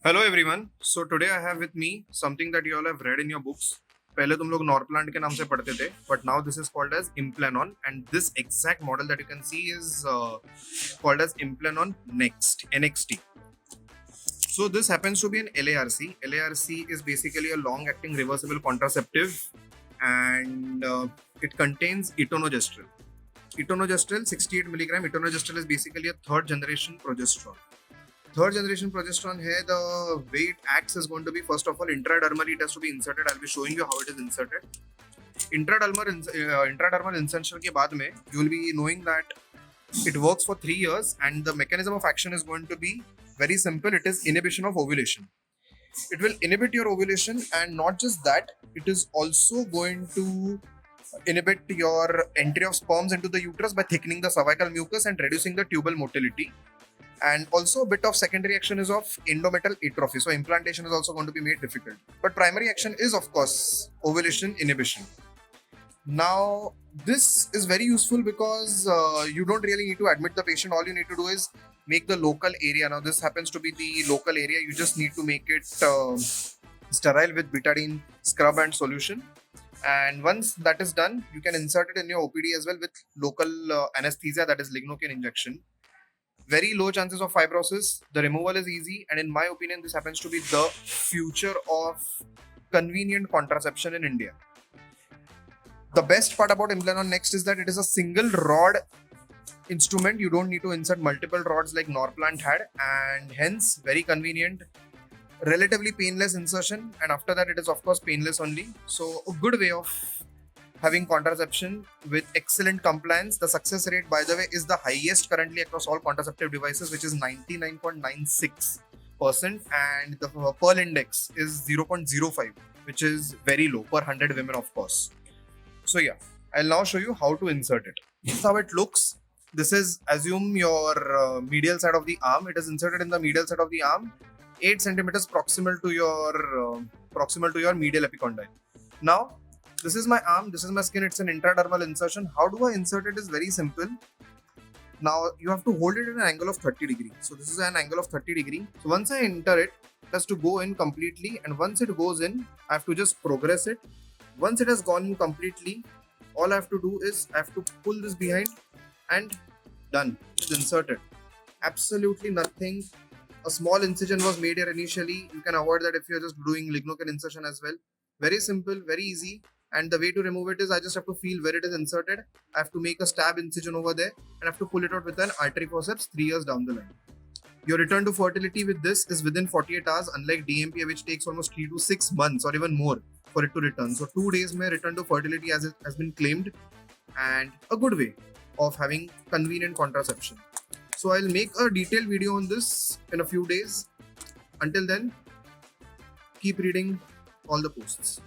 Hello everyone. So today I have with me something that you all have read in your books. पहले तुम लोग नॉर्प्लांट के नाम से पढ़ते थे, but now this is called as Implanon, and this exact model that you can see is called as Implanon NXT. So this happens to be an LARC. LARC is basically a long-acting reversible contraceptive, and it contains etonogestrel. Etonogestrel, 68 milligram. Etonogestrel is basically a third-generation progesterone. Third generation progesterone here, the way it acts is going to be, first of all, intradermally it has to be inserted. I'll be showing you how it is inserted. Intradermal insertion के बाद में you will be knowing that it works for 3 years, and the mechanism of action is going to be very simple. It is inhibition of ovulation. It will inhibit your ovulation, and not just that, it is also going to inhibit your entry of sperms into the uterus by thickening the cervical mucus and reducing the tubal motility. And also a bit of secondary action is of endometrial atrophy. So implantation is also going to be made difficult. But primary action is, of course, ovulation inhibition. Now, this is very useful because you don't really need to admit the patient. All you need to do is make the local area. Now, this happens to be the local area. You just need to make it sterile with betadine scrub and solution. And once that is done, you can insert it in your OPD as well with local anesthesia, that is lignocaine injection. Very low chances of fibrosis. The removal is easy, and in my opinion, this happens to be the future of convenient contraception in India. The best part about Implanon NXT is that it is a single rod instrument. You don't need to insert multiple rods like Norplant had, and hence very convenient, relatively painless insertion. And after that, it is of course painless only. So a good way of having contraception with excellent compliance. The success rate, by the way, is the highest currently across all contraceptive devices, which is 99.96%, and the Pearl index is 0.05, which is very low per 100 women, of course. So yeah, I'll now show you how to insert it. This is how it looks. This is, assume your medial side of the arm. It is inserted in the medial side of the arm, 8 centimeters proximal to your medial epicondyle. Now, this is my arm, this is my skin, it's an intradermal insertion. How do I insert it is very simple. Now, you have to hold it at an angle of 30 degrees. So this is an angle of 30 degrees. So once I enter it, it has to go in completely, and once it goes in, I have to just progress it. Once it has gone in completely, all I have to do is I have to pull this behind, and done. It's inserted. Absolutely nothing. A small incision was made here initially. You can avoid that if you're just doing lignocaine insertion as well. Very simple, very easy. And the way to remove it is I just have to feel where it is inserted. I have to make a stab incision over there, and I have to pull it out with an artery forceps 3 years down the line. Your return to fertility with this is within 48 hours, unlike DMPA, which takes almost 3 to 6 months or even more for it to return. So 2 days may return to fertility as it has been claimed, and a good way of having convenient contraception. So I'll make a detailed video on this in a few days. Until then, keep reading all the posts.